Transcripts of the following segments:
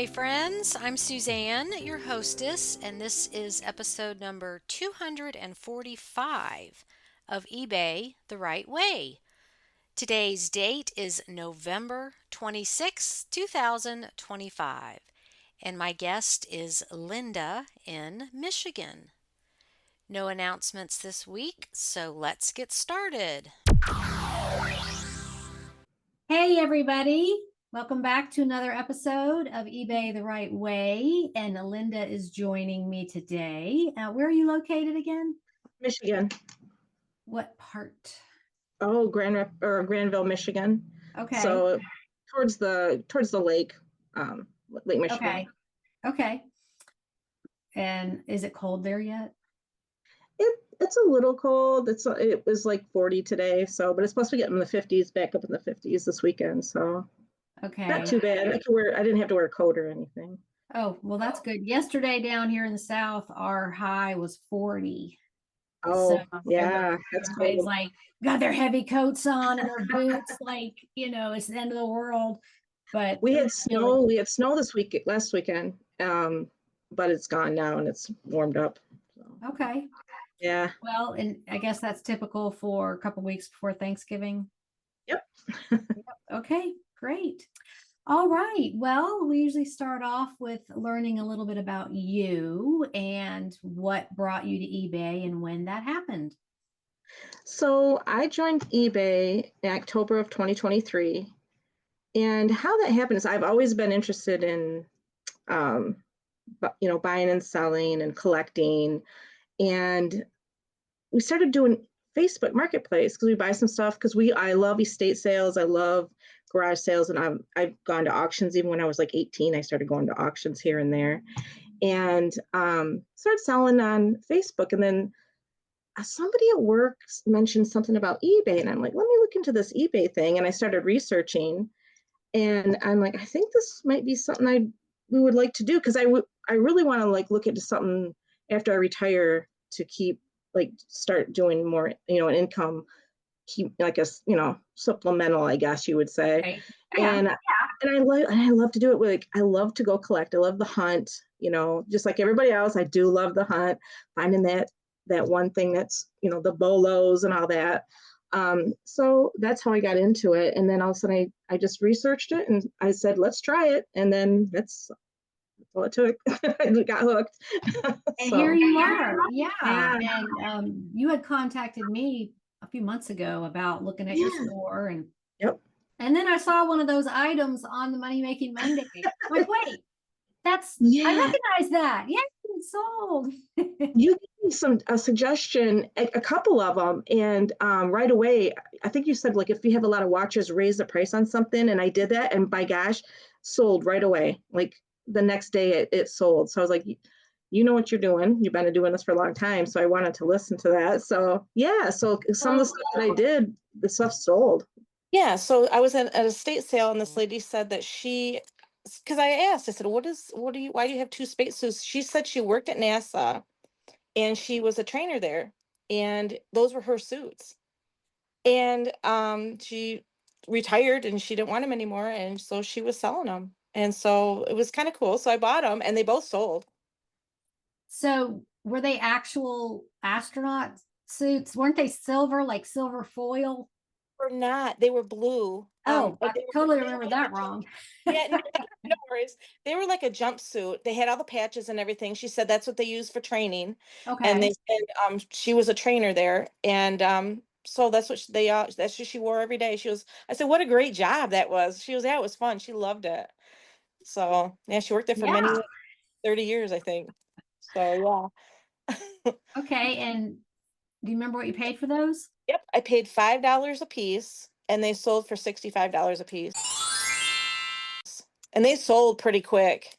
eBay friends. I'm Suzanne, your hostess, and this is episode number 245 of eBay the Right Way. Today's date is November 26, 2025, and my guest is Linda in Michigan. No announcements this week, so let's get started. Hey, everybody. Welcome back to another episode of eBay the Right Way. And Linda is joining me today. Where are you located again? Michigan. What part? Oh, Granville, Michigan. Okay. So towards the lake, Lake Michigan. Okay. And is it cold there yet? It's a little cold. It was like 40 today, but it's supposed to get in the 50s, back up in the 50s this weekend. So Okay. not too bad. I didn't have to wear a coat or anything. Oh, well, that's good. Yesterday down here in the South, our high was 40. Oh, So yeah. everybody's like got their heavy coats on and their boots, like, it's the end of the world. But we had snow. We had snow last weekend, but it's gone now and it's warmed up. So. Okay. Yeah. Well, and I guess that's typical for a couple weeks before Thanksgiving. Yep. Okay, great. All right. Well, we usually start off with learning a little bit about you and what brought you to eBay and when that happened. So I joined eBay in October of 2023. And how that happened is I've always been interested in, buying and selling and collecting. And we started doing Facebook Marketplace because we buy some stuff I love estate sales. I love garage sales. And I've gone to auctions. Even when I was like 18, I started going to auctions here and there and started selling on Facebook. And then somebody at work mentioned something about eBay. And I'm like, let me look into this eBay thing. And I started researching. And I'm like, I think this might be something we would like to do because I really want to look into something after I retire to start doing more, an income, keep supplemental, I guess you would say. Okay. Yeah. And I love to do it I love to go collect. I love the hunt, just like everybody else. I do love the hunt, finding that one thing that's, the BOLOs and all that. So that's how I got into it. And then all of a sudden I just researched it and I said, let's try it. And then that's all it took. I got hooked. And here you are. Yeah. Yeah. And you had contacted me a few months ago about looking at your store. And Yep. And then I saw one of those items on the Money Making Monday. I'm like, wait, I recognize that. Yeah, it's sold. You gave me a suggestion, a couple of them, and right away, I think you said if you have a lot of watches, raise the price on something, and I did that, and by gosh, sold right away. Like the next day, it sold. So I was like, you know what you're doing. You've been doing this for a long time, so I wanted to listen to that. So yeah, so some of the stuff that I did, the stuff sold. Yeah, so I was at an estate sale, and this lady said that because I asked, I said, why do you have two spacesuits? She said she worked at NASA and she was a trainer there, and those were her suits. And she retired and she didn't want them anymore, and so she was selling them. And so it was kind of cool. So I bought them and they both sold. So were they actual astronaut suits? Weren't they silver, like silver foil? Were not. They were blue. Oh, I totally remember that wrong. Yeah, no worries. They were like a jumpsuit. They had all the patches and everything. She said that's what they use for training. Okay. And they said she was a trainer there, and so that's what that's what she wore every day. I said, what a great job that was. She was, yeah, it was fun. She loved it. So yeah, she worked there for many 30 years, I think. So yeah. Okay, and do you remember what you paid for those? Yep, I paid $5 a piece, and they sold for $65 a piece. And they sold pretty quick.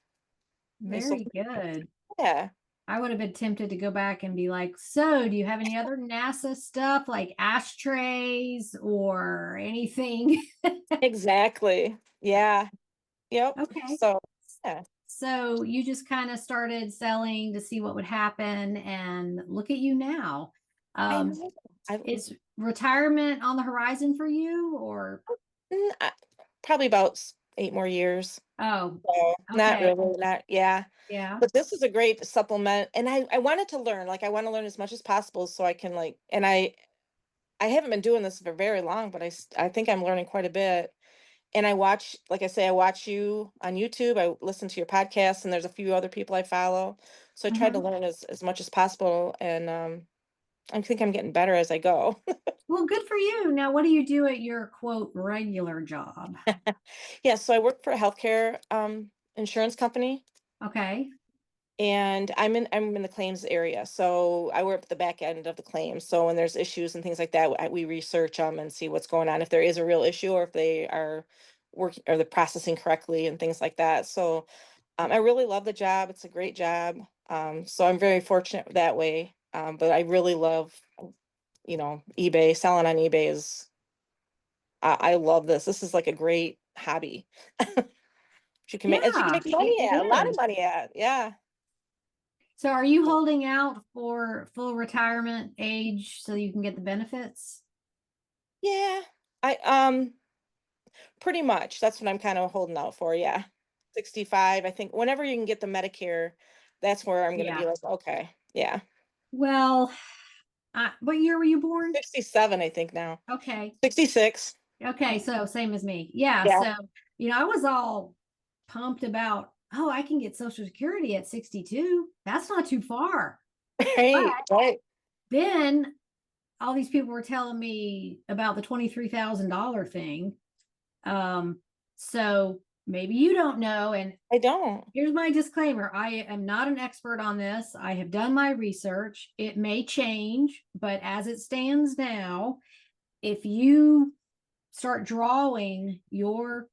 Very good. Yeah. I would have been tempted to go back and be like, so do you have any other NASA stuff like ashtrays or anything? Exactly. Yeah. Yep. Okay. So, yeah. So you just kind of started selling to see what would happen, and look at you now. Is retirement on the horizon for you, or probably about 8 more years? Oh, So not okay. really, yeah. Yeah. But this is a great supplement. And I wanted to learn, like I want to learn as much as possible so I can like, and I haven't been doing this for very long, but I think I'm learning quite a bit. And I watch, like I say, I watch you on YouTube. I listen to your podcast, and there's a few other people I follow. So I try to Mhm. learn as much as possible. And I think I'm getting better as I go. Well, good for you. Now, what do you do at your quote regular job? Yeah, so I work for a healthcare insurance company. Okay. And I'm in the claims area, so I work at the back end of the claims. So when there's issues and things like that, we research them and see what's going on, if there is a real issue or if they are working or the processing correctly and things like that. So I really love the job. It's a great job. So I'm very fortunate that way. But I really love, eBay. Selling on eBay is I love this. This is like a great hobby. You can Yeah, make money it at, a lot of is. money at. Yeah. So are you holding out for full retirement age so you can get the benefits? Yeah. I pretty much. That's what I'm kind of holding out for. Yeah. 65. I think whenever you can get the Medicare, that's where I'm going to Yeah. be like, okay. Yeah. Well, what year were you born? 67, I think now. Okay. 66. Okay. So same as me. Yeah. Yeah. So, I was all pumped about, oh, I can get Social Security at 62. That's not too far. But Right. Right. then all these people were telling me about the $23,000 thing. So maybe you don't know. And I don't. here's my disclaimer. I am not an expert on this. I have done my research. It may change, but as it stands now, if you start drawing your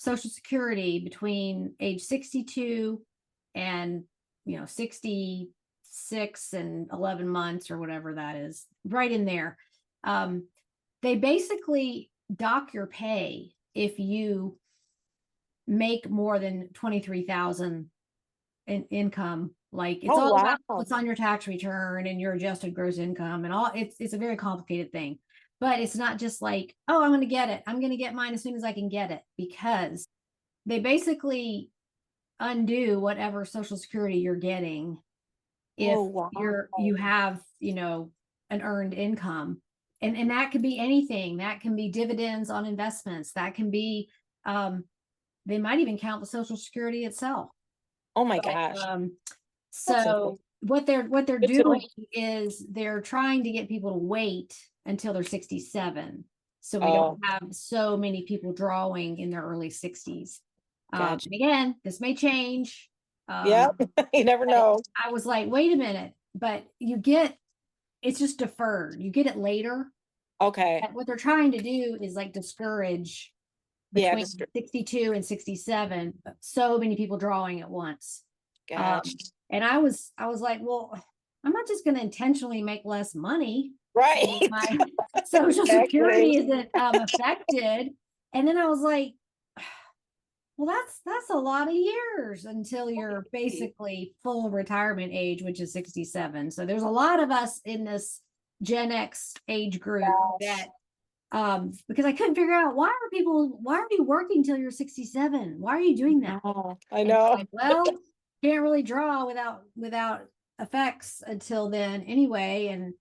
Social Security between age 62 and 66 and 11 months or whatever that is, right in there, they basically dock your pay if you make more than 23,000 in income. Like it's Oh, all wow. about what's on your tax return and your adjusted gross income and all. It's a very complicated thing, but it's not just like, oh, I'm going to get it. I'm going to get mine as soon as I can get it, because they basically undo whatever Social Security you're getting if Oh, wow. you have an earned income. And that could be anything. That can be dividends on investments. That can be they might even count the Social Security itself. Oh my But gosh. That's so interesting. what they're Good to know. doing is they're trying to get people to wait until they're 67, so we don't Oh, have so many people drawing in their early 60s. gotcha. And again, this may change. Yeah. You never But know. I was like, wait a minute, but it's just deferred. You get it later. Okay. And what they're trying to do is like discourage Yeah. between 62 and 67, so many people drawing at once. Gotcha. And I was like, well, I'm not just going to intentionally make less money so Right. my Social Exactly. Security isn't affected. And then I was like, well, that's a lot of years until you're basically full retirement age, which is 67. So there's a lot of us in this Gen X age group Yes. that because I couldn't figure out, why are you working till you're 67? Why are you doing that? Oh, I And it's know. like, well, can't really draw without effects until then anyway. And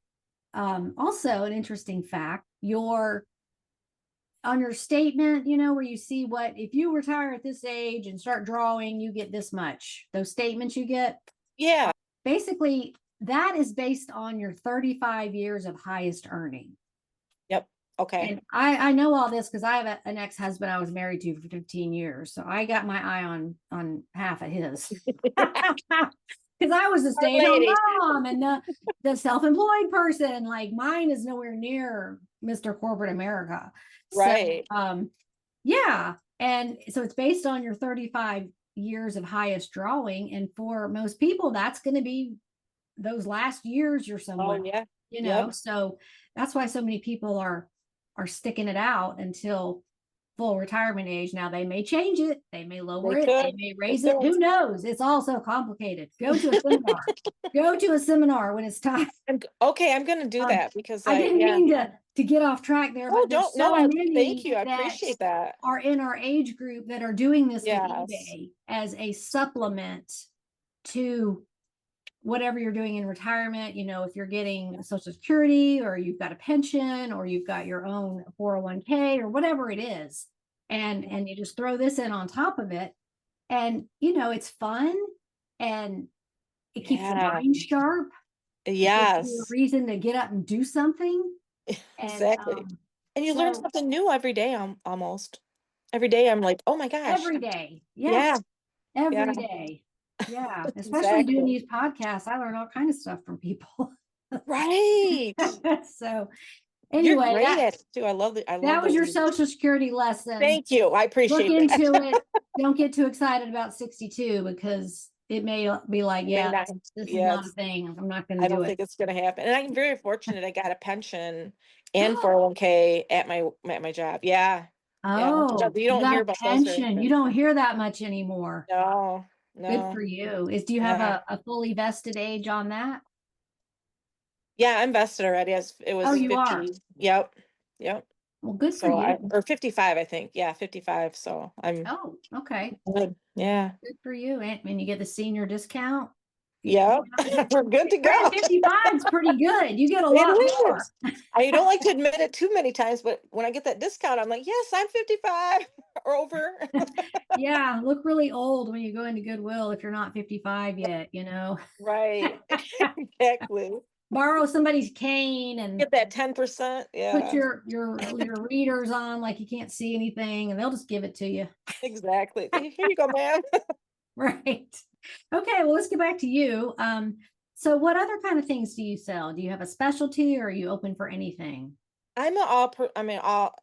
also an interesting fact, on your statement, where you see what if you retire at this age and start drawing, you get this much. Those statements you get, Yeah. basically that is based on your 35 years of highest earning. Yep. Okay. And I know all this because I have an ex-husband I was married to for 15 years. So I got my eye on half of his. Because I was the Our stay-at-home lady. mom and the self-employed person. Like mine is nowhere near Mr. Corporate America. So Right. yeah. And so it's based on your 35 years of highest drawing. And for most people, that's going to be those last years you're Oh, somewhere, yeah. Yep. so that's why so many people are sticking it out until full retirement age. Now they may change it, they may lower They it, they could. may They raise it, could. who knows? It's all so complicated. Go to a seminar when it's time. Okay, I'm gonna do um, that because I didn't yeah. mean to to get off track there, Oh, but there's don't, no, so thank many you. I that appreciate that. are in our age group that are doing this with Yes. eBay as a supplement to whatever you're doing in retirement. You know, if you're getting Social Security, or you've got a pension, or you've got your own 401k, or whatever it is, and you just throw this in on top of it, and you know, it's fun, and it keeps the Yeah. mind sharp. It gives you a Yes. reason to get up and do something. And Exactly. And you learn so something new every day, almost. Every day I'm like, oh my gosh. every day, Yeah. yes, Yeah. every day. Yeah, especially doing Exactly. these podcasts, I learn all kinds of stuff from people. Right. So You're anyway, great at it too. I love that the was way your you, Social Security lesson. thank you. I Look appreciate that. into it. Don't get too excited about 62, because it may be like, May yeah, not, this is not a yes, thing. I'm not going to I do don't it. think it's gonna happen. And I'm very fortunate. I got a pension and 401k at my job. Yeah. Yeah. Oh, You you don't got hear a about those very pension. You often. don't hear that much anymore. No, Good for no. you. Do you have Yeah. a fully vested age on that? Yeah, I'm vested already. It Oh, was you are. 50. Yep. Yep. Well, good for So you. or 55, I think. Yeah, 55. So I'm Oh, okay. good. Yeah. Good for you. And you get the senior discount. Yep. We're good to Grand go. 55 is pretty good. You get a lot It more. is. I don't like to admit it too many times, but when I get that discount, I'm like, yes, I'm 55 or over. Yeah, look really old when you go into Goodwill if you're not 55 yet, you know. Right. Exactly. Borrow somebody's cane and Get that 10%. put Yeah, your readers on like you can't see anything, and they'll just give it to you. exactly. Here you go, ma'am. Right. Okay, well, let's get back to you. So what other kind of things do you sell? Do you have a specialty, or are you open for anything? I mean, all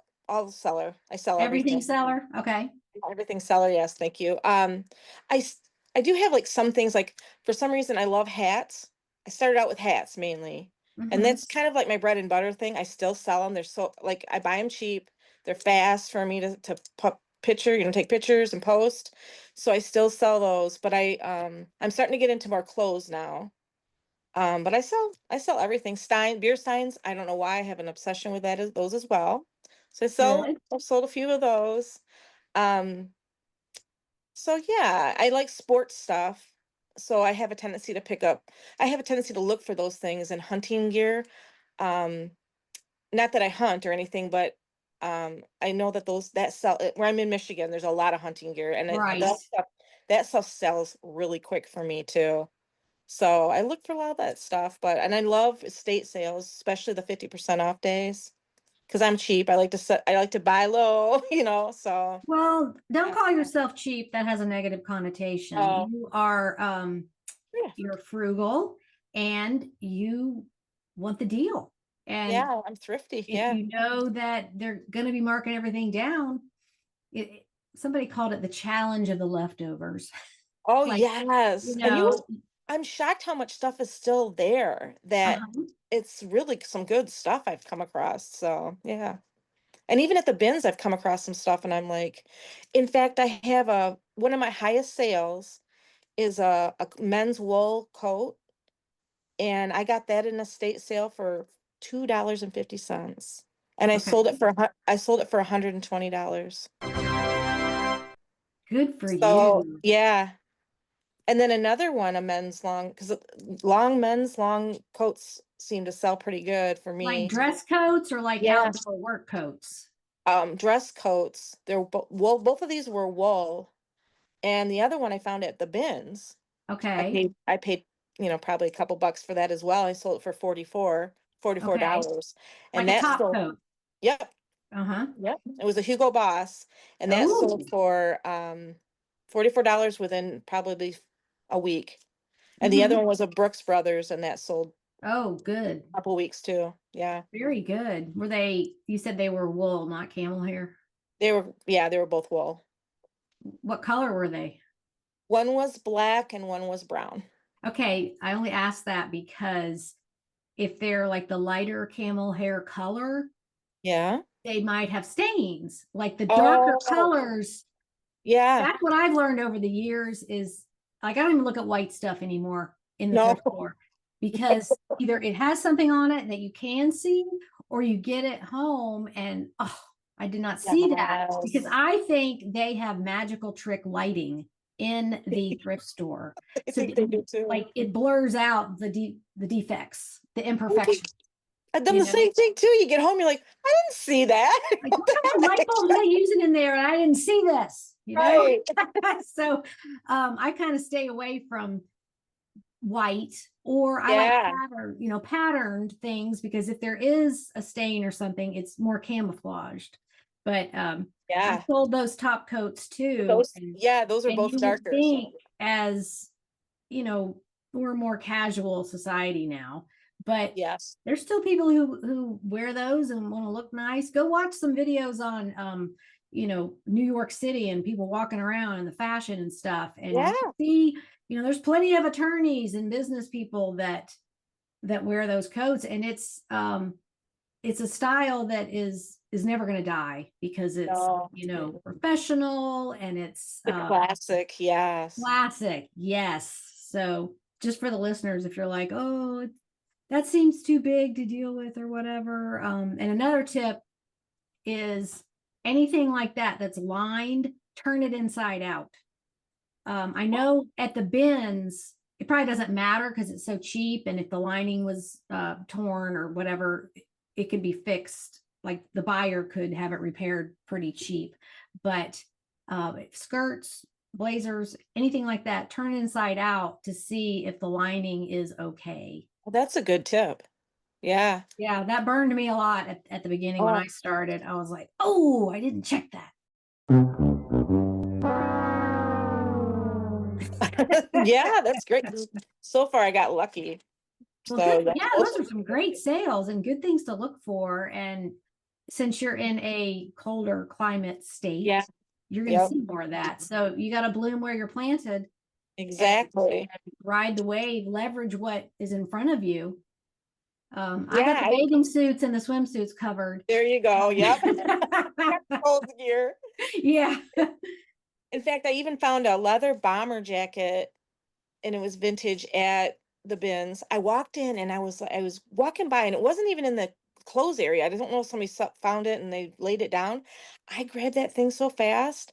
seller. I sell Everything everything. seller? Okay. Everything seller, yes, thank you. I s- I do have like some things, like for some reason I love hats. I started out with hats mainly, and Mm-hmm. that's kind of like my bread and butter thing. I still sell them. They're so, like, I buy them cheap. They're fast for me to put picture, take pictures and post. So I still sell those, but I'm starting to get into more clothes now. But I sell everything. Beer steins. I don't know why I have an obsession with those as well. So Good. I've sold a few of those. Um, so yeah, I like sports stuff. So I have a tendency to look for those things in hunting gear. Um, Not that I hunt or anything, but I know that where I'm in Michigan, there's a lot of hunting gear, and Right. that stuff sells really quick for me too. So I look for a lot of that stuff, and I love estate sales, especially the 50% off days, because I'm cheap. I like to buy low, so Well, don't yeah. call yourself cheap. That has a negative connotation. Oh, You are yeah. you're frugal, and you want the deal. And Yeah, I'm thrifty. if Yeah. you know that they're going to be marking everything down, somebody called it the challenge of the leftovers. Oh, Like, yes. you And know, I'm shocked how much stuff is still there, that uh-huh. it's really some good stuff I've come across. So, yeah. And even at the bins, I've come across some stuff, and I'm like, in fact, I have one of my highest sales is a men's wool coat, and I got that in a state sale for $2.50. And Okay, I sold it for $120. good for So, you. yeah. And then another one, a men's long, because men's long coats seem to sell pretty good for Like me. dress coats or like Yeah. outdoor work coats? Dress coats. They're wool. Both of these were wool, and the other one I found at the bins. Okay, I paid, probably a couple bucks for that as well. I sold it for forty four okay, dollars, and like a that top sold. coat. Yep, Uh-huh. yep. It was a Hugo Boss, and that Oh, sold for $44 within probably a week. And the other mm-hmm. one was a Brooks Brothers, and that sold Oh, good. a couple weeks too. Yeah. Very good. You said they were wool, not camel hair? They were both wool. What color were they? One was black and one was brown. Okay, I only asked that because if they're like the lighter camel hair color, Yeah. they might have stains. Like the darker Oh, colors, yeah. that's what I've learned over the years is like I don't even look at white stuff anymore in the No. thrift store, because either it has something on it that you can see, or you get it home and, oh, I did not see that, because Yes. I think they have magical trick lighting in the thrift store. I So think they do too. like it blurs out the defects, the imperfections. I've done You the know? same thing too. You get home, you're like, I didn't see that. Like, What what kind of the light heck? bulbs are they using in there? And I didn't see this, you know? Right. So I kind of stay away from white, or I like Yeah. patterned things, because if there is a stain or something, it's more camouflaged. But I've Yeah. sold those top coats too. Those, And, yeah, those are and both you would darker. So. think, as we're a more casual society now, but Yes. there's still people who wear those and want to look nice. Go watch some videos on New York City, and people walking around in the fashion and stuff, and Yeah. you see, there's plenty of attorneys and business people that wear those coats, and it's a style that is never going to die, because it's No. professional, and it's The classic. Yes. classic. Yes. So just for the listeners, if you're like, oh, that seems too big to deal with or whatever. And another tip is, anything like that that's lined, turn it inside out. I know at the bins, it probably doesn't matter because it's so cheap. And if the lining was torn or whatever, it could be fixed. Like the buyer could have it repaired pretty cheap. But skirts, blazers, anything like that, turn inside out to see if the lining is okay. Well, that's a good tip. Yeah. Yeah, that burned me a lot at the beginning when Oh. I started. I was like, oh, I didn't check that. Yeah, that's great. 'Cause so far I got lucky. Well, So good. that's Yeah, those awesome. are some great sales and good things to look for. And since you're in a colder climate state, Yeah. you're going to Yep. see more of that. So you got to bloom where you're planted, Exactly. ride the wave, leverage what is in front of you. I got Yeah. the bathing suits and the swimsuits covered. There you go. Yep. Got the cold gear. Yeah. In fact, I even found a leather bomber jacket, and it was vintage at the bins. I walked in and I was walking by, and it wasn't even in the clothes area. I don't know if somebody found it and they laid it down. I grabbed that thing so fast,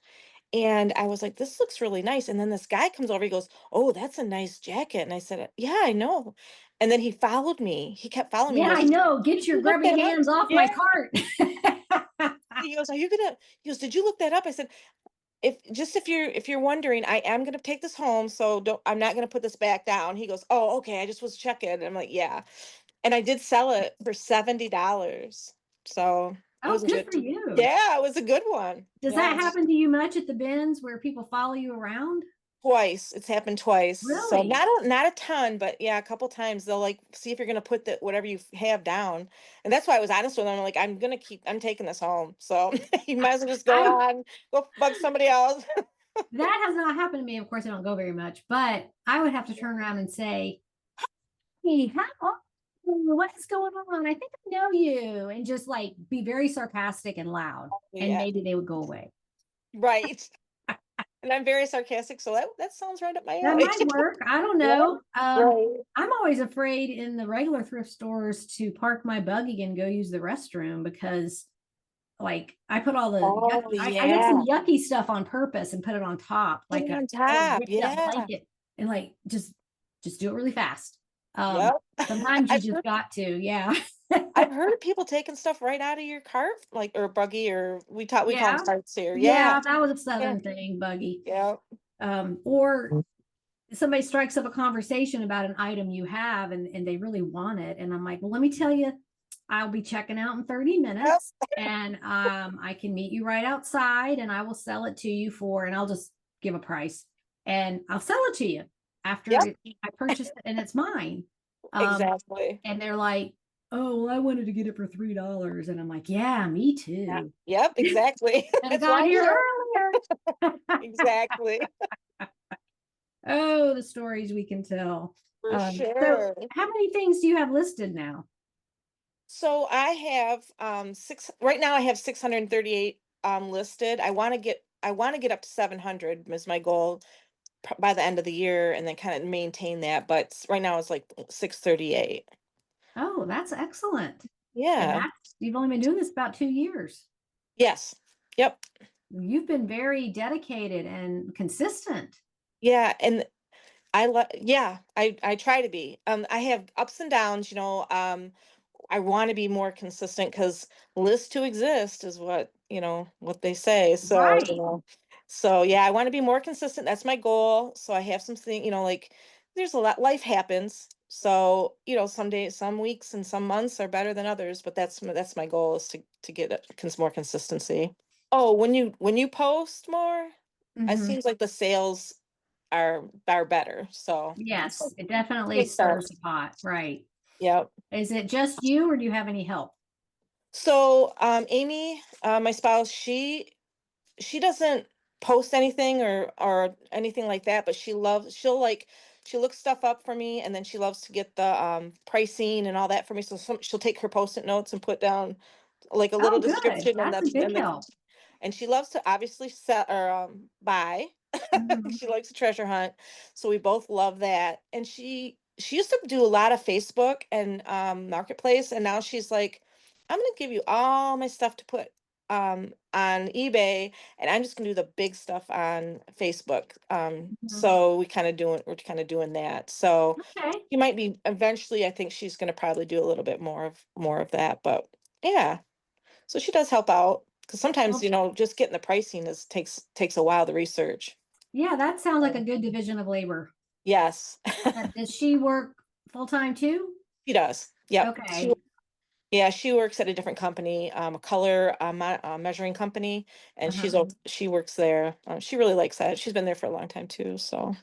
and I was like, this looks really nice. And then this guy comes over, he goes, oh, that's a nice jacket. And I said, yeah, I know. And then he followed me. He kept following me. He Yeah, I goes, know. Get did your you look grubby that up? hands off Yeah. my cart. He goes, he goes, did you look that up? I said, if you're wondering, I am gonna take this home, so I'm not gonna put this back down. He goes, oh, okay, I just was checking. And I'm like, yeah. And I did sell it for $70. So it Oh, was a good good, for you. yeah, it was a good one. Does that Yes. happen to you much at the bins where people follow you around? Twice. It's happened twice. So Really? not a ton, but yeah, a couple times they'll like see if you're gonna put the whatever you have down. And that's why I was honest with them. I'm like, I'm taking this home. So you might as well just go I on, go bug somebody else. That has not happened to me. Of course, I don't go very much, but I would have to turn around and say, "Hey, how are you? What's going on? I think I know you," and just like be very sarcastic and loud, and Yeah. maybe they would go away. Right. And I'm very sarcastic, so that sounds right up my That alley. might work. I don't Yeah, know. right. I'm always afraid in the regular thrift stores to park my buggy and go use the restroom, because like I put all the Oh, I make some yeah. yucky stuff on purpose and put it on top, Put like it a on old top. ripped up Yeah. blanket, and like just do it really fast. Yep. Sometimes you I've just heard got to, yeah. I've heard of people taking stuff right out of your cart, like or buggy, or we call them Yeah. carts here. Yeah. Yeah, that was a Yeah. southern thing, buggy. Yeah. Or somebody strikes up a conversation about an item you have, and they really want it. And I'm like, well, let me tell you, I'll be checking out in 30 Yep. minutes, and I can meet you right outside, and I will sell it to you for, and I'll just give a price, and I'll sell it to you after Yep. I purchased it and it's mine. Exactly. And they're like, oh, well, I wanted to get it for $3. And I'm like, yeah, me Yeah. too. Yep, exactly. And I That's got why I'm here here. earlier. Exactly. Oh, the stories we can tell. For So sure. how many things do you have listed now? So I have right now I have 638 listed. I want to get up to 700 is my goal by the end of the year, and then kind of maintain that, but right now it's like 638. Oh, that's excellent. And Yeah. you've only been doing this about 2 years. Yes. Yep. You've been very dedicated and consistent. Yeah. And yeah, I try to be. I have ups and downs, I want to be more consistent because list to exist is what they say. So, Right. so yeah, I want to be more consistent. That's my goal. So I have something, like there's a lot, life happens. So, some days, some weeks and some months are better than others, but that's my goal is to get more consistency. Oh, when you post more, it Hmm. seems like the sales are better. So Yes, it definitely makes stirs the sense. pot. Right. Yep. Is it just you or do you have any help? So, Amy, my spouse, she doesn't post anything or anything like that, but she looks stuff up for me, and then she loves to get the pricing and all that for me. So she'll take her post-it notes and put down like a little Oh, good. description and That's a big the help. and she loves to obviously sell or buy. Hmm. She likes to treasure hunt, so we both love that. And she used to do a lot of Facebook and marketplace, and now she's like, I'm gonna give you all my stuff to put on eBay, and I'm just gonna do the big stuff on Facebook. Hmm. So we're kind of doing that. So Okay. you might be eventually, I think she's gonna probably do a little bit more of that, but yeah. So she does help out because sometimes, Well, just getting the pricing takes a while to research. yeah, that sounds like a So, good division of labor. yes, Does she work full time too? she does. Yep. Okay. Yeah, she works at a different company, a color measuring company, and Uh-huh. she works there. She really likes that. She's been there for a long time too. So,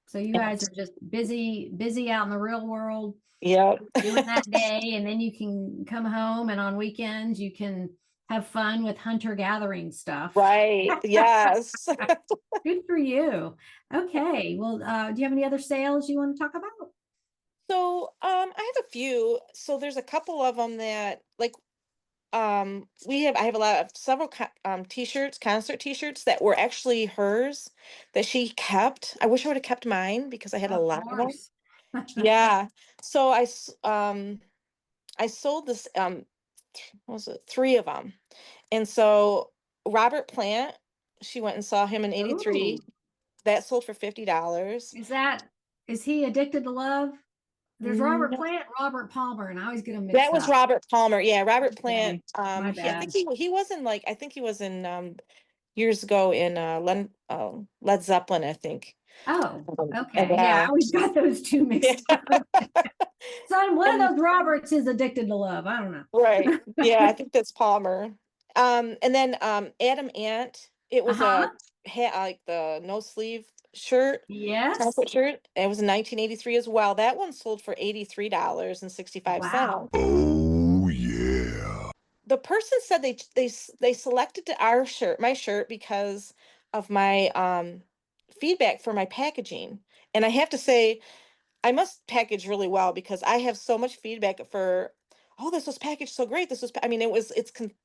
So you guys yes. are just busy out in the real world Yep. doing that day, and then you can come home and on weekends you can have fun with hunter gathering stuff. Right. Yes. Good for you. Okay. Well, do you have any other sales you want to talk about? So, I have a few. So there's a couple of them that like I have a lot of several t-shirts, concert t-shirts that were actually hers that she kept. I wish I would have kept mine because I had a Of lot of them. course. Yeah. So I sold this what was it, three of them. And so Robert Plant, she went and saw him in '83. Oh, That sold for $50. is he addicted to love? There's Robert No, Plant, Robert Palmer, and I always get them that mixed was up. Robert Palmer. Yeah, Robert Plant. Okay. My I bad. think he was in years ago in Led Zeppelin, I think. Oh, And okay. Yeah, I always got those two yeah. mixed up. Son, one And of those Roberts is addicted to love. I don't right. Yeah, I know. think that's Palmer. And then Adam Ant, it was Uh-huh. like the no sleeve shirt, Yes. comfort shirt. It was in 1983 as well. That one sold for $83.65. Wow. Oh, yeah. The person said they selected my shirt because of my feedback for my packaging. And I have to say, I must package really well because I have so much feedback for, oh, this was packaged so great. I mean,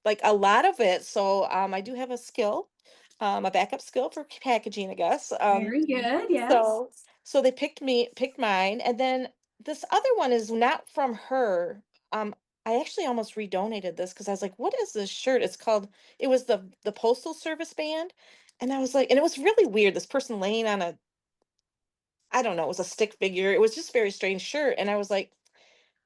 like a lot of it. So I do have a skill, a backup skill for packaging, I guess. Very good. Yes. So they picked mine, and then this other one is not from her. I actually almost redonated this because I was like, "What is this shirt?" It was the Postal Service band, and I was like, and it was really weird. This person laying on I don't know, it was a stick figure. It was just very strange shirt, and I was like,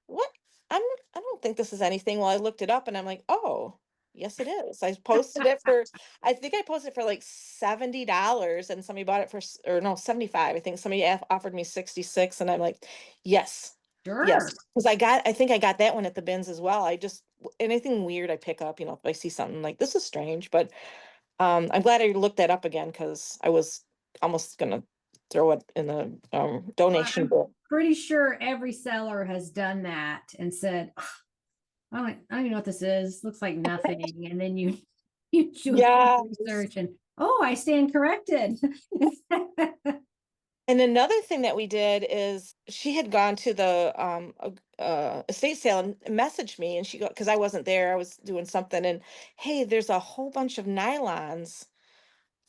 what? I'm I don't think this is anything. Well, I looked it up and I'm like, oh, yes, it is. I think I posted it for like $70 and somebody bought it or no, 75. I think somebody offered me 66 and I'm like, yes, yes. Sure. Because I think I got that one at the bins as well. Anything weird I pick up, if I see something like this is strange, but I'm glad I looked that up again because I was almost gonna throw it in the Well, donation I'm book. pretty sure every seller has done that and said, "Ugh, I don't even know what this is. Looks like nothing." And then you you do a little Yeah. research and oh, I stand corrected. And another thing that we did is she had gone to the estate sale and messaged me, and because I wasn't there, I was doing something, and hey, there's a whole bunch of nylons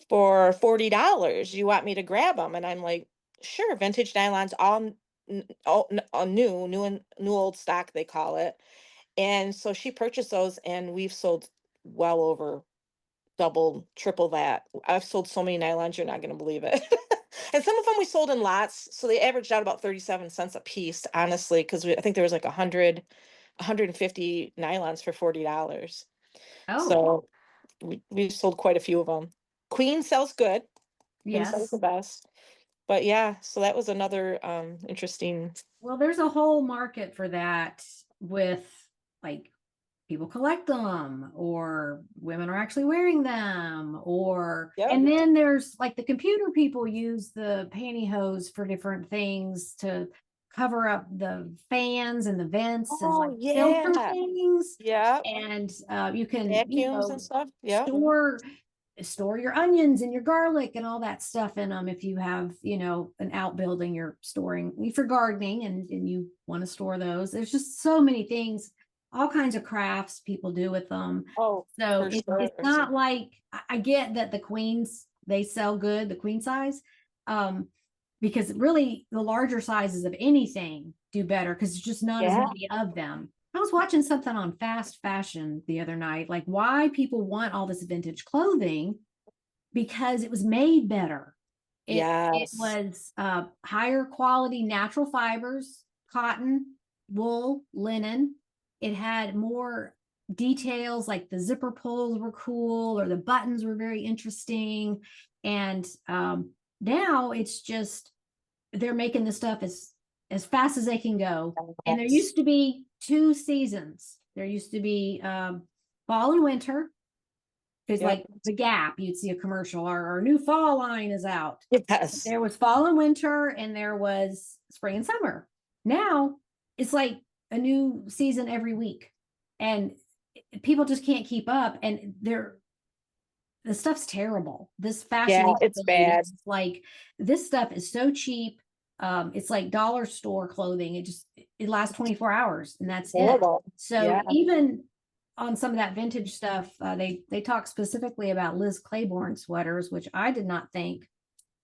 for $40. You want me to grab them? And I'm like, sure, vintage nylons, all new and new old stock they call it. And so she purchased those, and we've sold well over double, triple that. I've sold so many nylons, you're not going to believe it. And some of them we sold in lots, so they averaged out about 37 cents a piece, honestly, because I think there was like 150 nylons for $40. Oh, So we sold quite a few of them. Queen sells good. Queen sells the yes. best. But yeah, so that was another interesting. Well, there's a whole market for that with like people collect them or women are actually wearing them or Yep. and then there's like the computer people use the pantyhose for different things to cover up the fans and the vents as Oh like filter yeah. things Yep. and you can Vacuums and stuff. Yep. store your onions and your garlic and all that stuff in them if you have an outbuilding you're storing for gardening and you want to store those. There's just so many things, all kinds of crafts people do with them. Oh, So for it's sure. not like I get that the queens they sell good, the queen size, because really the larger sizes of anything do better because there's just not as Yeah. many of them. I was watching something on fast fashion the other night, like why people want all this vintage clothing because it was made better. It Yes. was higher quality natural fibers, cotton, wool, linen. It had more details, like the zipper pulls were cool or the buttons were very interesting. And now it's just they're making the stuff as fast as they can go. And there Yes. used to be two seasons. There used to be fall and winter. Because Yep. like the Gap, you'd see a commercial, our new fall line is out. Yes. There was fall and winter, and there was spring and summer. Now it's like a new season every week, and people just can't keep up. And the stuff's terrible. This Yeah, fashion it's bad. is like this stuff is so cheap. It's like dollar store clothing. It lasts 24 hours and that's it. Horrible. So Yeah. even on some of that vintage stuff, they talk specifically about Liz Claiborne sweaters, which I did not think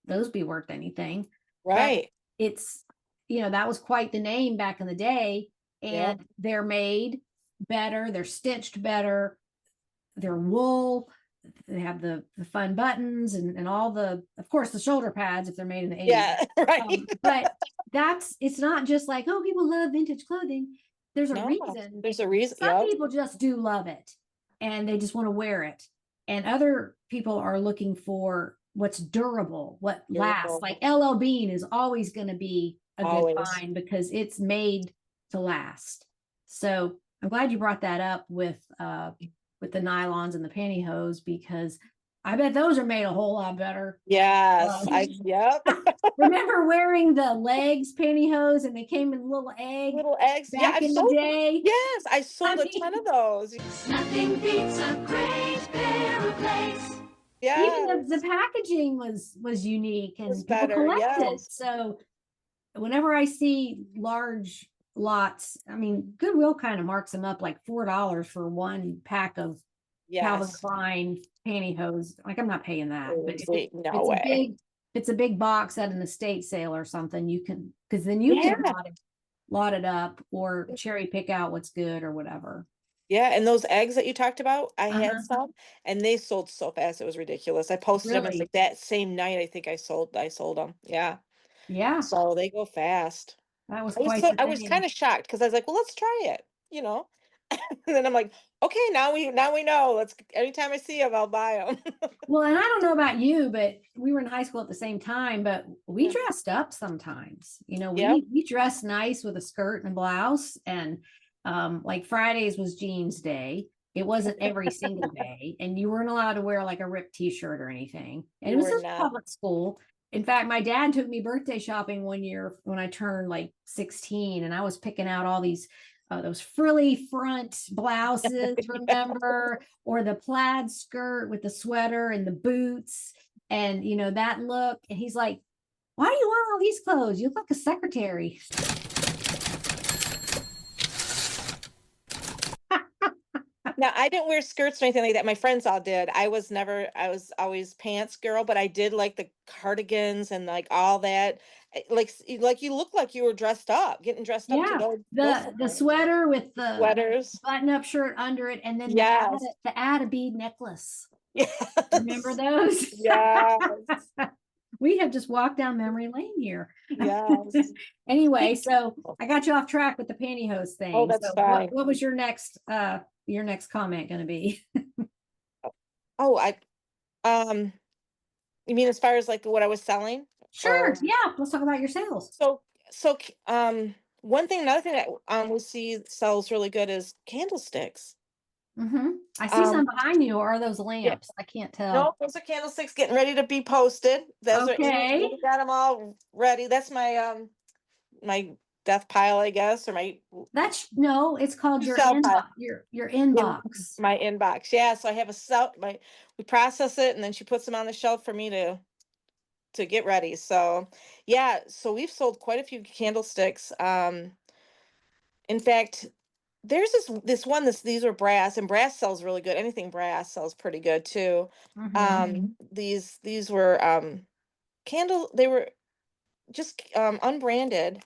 those be worth anything. But Right. it's that was quite the name back in the day, and Yep. they're made better, they're stitched better, they're wool, they have the fun buttons and all the, of course, the shoulder pads if they're made in the 80s. Yeah. Right. But it's not just like, oh, people love vintage clothing. There's a No, reason. there's a reason. Some Yep. people just do love it and they just want to wear it. And other people are looking for what's durable, what lasts. Durable. Like LL Bean is always going to be a good Always. find because it's made to last. So I'm glad you brought that up with the nylons and the pantyhose because I bet those are made a whole lot better. Yes. Yep. Remember wearing the legs pantyhose and they came in little egg Little eggs. Yeah, back I've in the sold. day? Yes, I sold a mean- ton of those. Nothing beats a great pair of legs. Yeah. Even the packaging was unique and Was people better, collected. yes. So whenever I see large lots, I mean, Goodwill kind of marks them up like $4 for one pack of Calvin Yes. Klein pantyhose. Like I'm not paying that. But No way. if it's a big box at an estate sale or something, you can, because then you can Yeah. lot it up or cherry pick out what's good or whatever. Yeah, and those eggs that you talked about, I Uh-huh. had some, and they sold so fast. It was ridiculous. I posted them. It's Really? like that same night. I think I sold them. Yeah. Yeah, So they go fast. that was I was quite so, the I was thing. kind of shocked because I was like, well, let's try it, you know. And then I'm like, okay, now we know. Let's anytime I see them, I'll buy them. Well, and I don't know about you, but we were in high school at the same time, but we Yeah. dressed up sometimes. Yep. We dressed nice with a skirt and a blouse, and like Fridays was jeans day. It wasn't every single day, and you weren't allowed to wear like a ripped t-shirt or anything. And it You was were just not. public school. In fact, my dad took me birthday shopping one year when I turned like 16, and I was picking out all those frilly front blouses, remember, or the plaid skirt with the sweater and the boots, and that look. And he's like, "Why do you want all these clothes? You look like a secretary." Now, I didn't wear skirts or anything like that. My friends all did. I was always pants girl, but I did like the cardigans and like all that. like you look like you were dressed up, getting dressed up to Yeah, go the somewhere. sweater with the Sweaters. button-up shirt under it, and then Yes. the add a bead necklace. Remember Yes. those? Yes. We have just walked down memory lane here. Yes. Anyway, so I got you off track with the pantyhose Oh, thing. that's So fine. what was your next comment going to be? Oh, you mean as far as like what I was selling? Or Sure. Yeah, let's talk about your sales. so another thing that we see sells really good is candlesticks. I see some Um, behind you. Or are those yeah, lamps? I can't no, tell. those are candlesticks getting ready to be posted. Those are Okay. we got them all ready. That's my death pile, I guess, or my No, it's called to your sell inbox. pile. Your In inbox. my inbox. Yeah, so I have we process it and then she puts them on the shelf for me to get ready. So, yeah, so we've sold quite a few candlesticks. In fact, there's this one these are brass, and brass sells really good. Anything brass sells pretty good too. These were they were just unbranded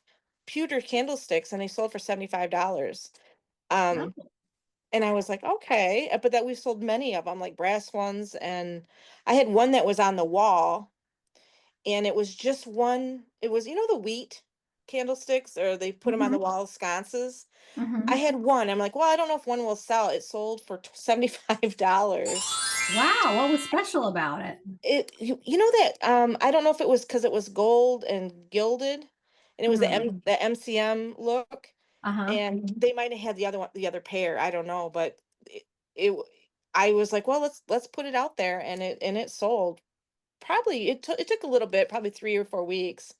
pewter candlesticks and they sold for $75. Um Oh. And I was like, okay, but that we sold many of them, like brass ones. And I had one that was on the wall, and it was just one. It was, the wheat candlesticks, or they put them on the Mhm. wall sconces. I Mhm. had one. I'm like, well, I don't know if one will sell. It sold for $75. Wow, what was special about it? You know that I don't know if it was because it was gold and gilded, and it was the MCM look, Uh-huh. and they might have had the other pair. I don't know, but it w- I was like, well, let's put it out there, and it sold. Probably it took a little bit, probably 3 or 4 weeks.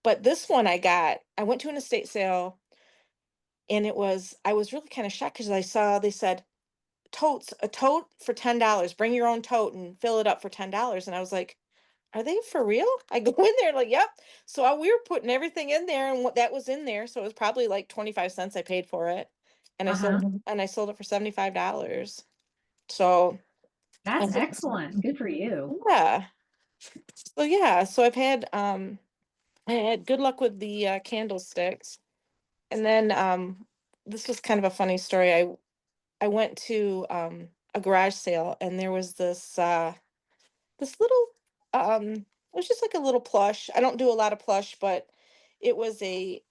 But this one I went to an estate sale, and I was really kind of shocked because they said a tote for $10. Bring your own tote and fill it up for $10. And I was like, are they for real? I go in there like, yep. So we were putting everything in there, and what that was in there. So it was probably like 25 cents I paid for it. And Uh-huh. I sold it for $75. So I That's said, excellent. Good for you. yeah. So yeah, so I had good luck with the candlesticks. And then this was kind of a funny story. I went to a garage sale, and there was this little it was just like a little plush. I don't do a lot of plush, but it was a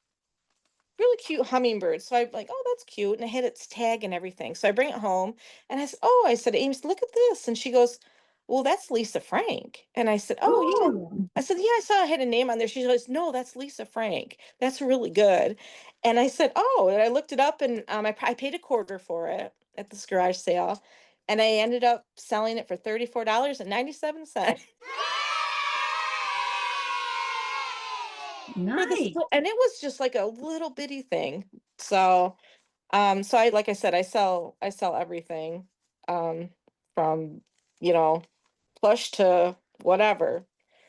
really cute hummingbird. So I'm like, oh, that's cute. And I had its tag and everything. So I bring it home, and I said, Ames, look at this. And she goes, well, that's Lisa Frank. And I said, oh, yeah. Oh, I said, yeah, I saw I had a name on there. She goes, no, that's Lisa Frank. That's really good. And I said, oh, and I looked it up, and I paid a quarter for it at this garage sale. And I ended up selling it for $34.97 for this. nice. And it was just like a little bitty thing. So like I said, I sell everything, um, from, you know, plush to whatever.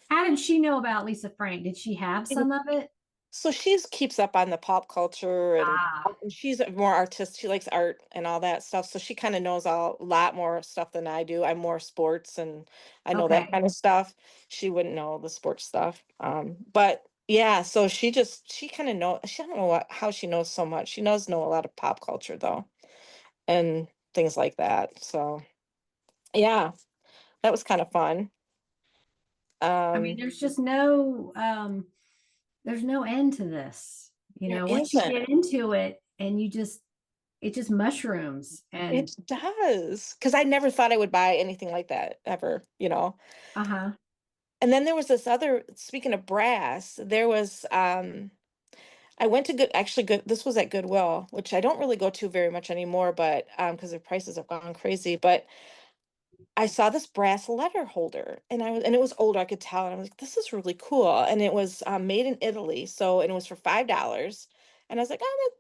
How did she know about Lisa Frank? Did she have some of it? So she's keeps up on the pop culture, Ah, and she's a more artist. She likes art and all that stuff. So she kind of knows a lot more stuff than I do. I'm more sports, and I know that okay. kind of stuff. She wouldn't know the sports stuff. But yeah, so she kind of I don't know how she knows so much. She knows know a lot of pop culture though, and things like that. So yeah, that was kind of fun. I mean, Um, there's no end to this. there Once you isn't. get into it and it just mushrooms and It does, because I never thought I would buy anything like that ever. uh-huh. And then there was this other, speaking of brass, there was I went to good this was at Goodwill, which I don't really go to very much anymore, but because the prices have gone crazy. But I saw this brass letter holder, and it was older, I could tell, and I was like, this is really cool. And it was made in Italy, and it was for $5. And I was like, oh,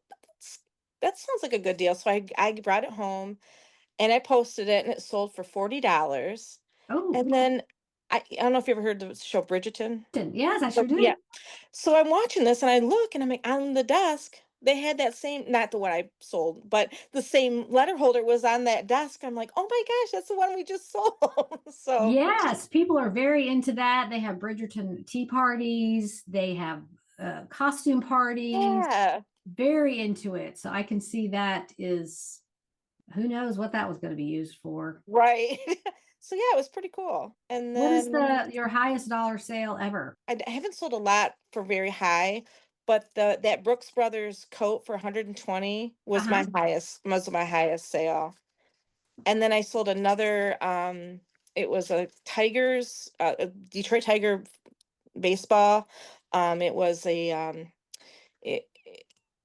that sounds like a good deal. So I brought it home, and I posted it, and it sold for $40. Oh, And then I don't know if you ever heard the show Bridgerton. yes, I So sure do. yeah. So I'm watching this, and I look, and I'm like, on the desk, they had that same, not the one I sold, but the same letter holder was on that desk. I'm like, oh my gosh, that's the one we just sold. So Yes, people are very into that. They have Bridgerton tea parties, they have costume parties, yeah, very into it. So I can see that is, who knows what that was going to be used for. right. So yeah, it was pretty cool. And What is then your highest dollar sale ever? I haven't sold a lot for very high, but that Brooks Brothers coat for 120 was Uh-huh. my highest sale. And then I sold another it was a Tigers a Detroit Tiger baseball. It was it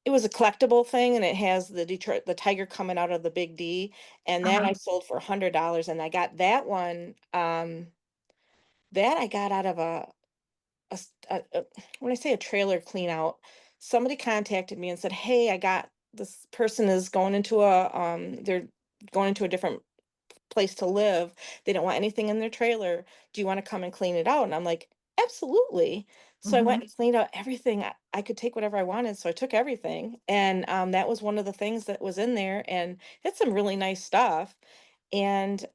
it was a collectible thing, and it has the tiger coming out of the big D, and that Uh-huh. I sold for $100, and I got that one that I got out of when I say a trailer clean out, somebody contacted me and said, "Hey, I got this person is going into they're going into a different place to live. They don't want anything in their trailer. Do you want to come and clean it out?" And I'm like, absolutely. So I Hmm. went and cleaned out everything. I could take whatever I wanted. So I took everything. And that was one of the things that was in there. And it's some really nice stuff. And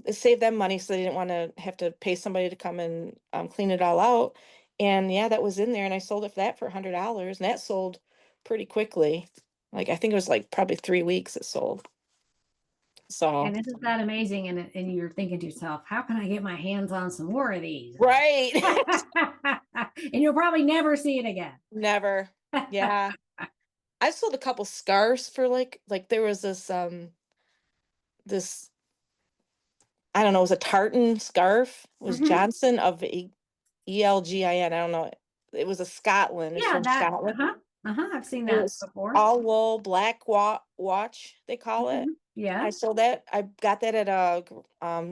it saved them money, so they didn't want to have to pay somebody to come and clean it all out. And yeah, that was in there. And I sold it for that for $100. And that sold pretty quickly. Like, I think it was like probably 3 weeks it sold. So, And isn't that amazing? And you're thinking to yourself, how can I get my hands on some more of these? right. And you'll probably never see it again. Never. Yeah. I sold a couple scarves for like there was this I don't know, it was a tartan scarf. It was Mhm. Johnson of Elgin. I don't know. It was a Scotland. It's Yeah, from that, Scotland. I've seen It that was before. all wool, black watch, they call it. Mhm. Yeah. I sold that. I got that at a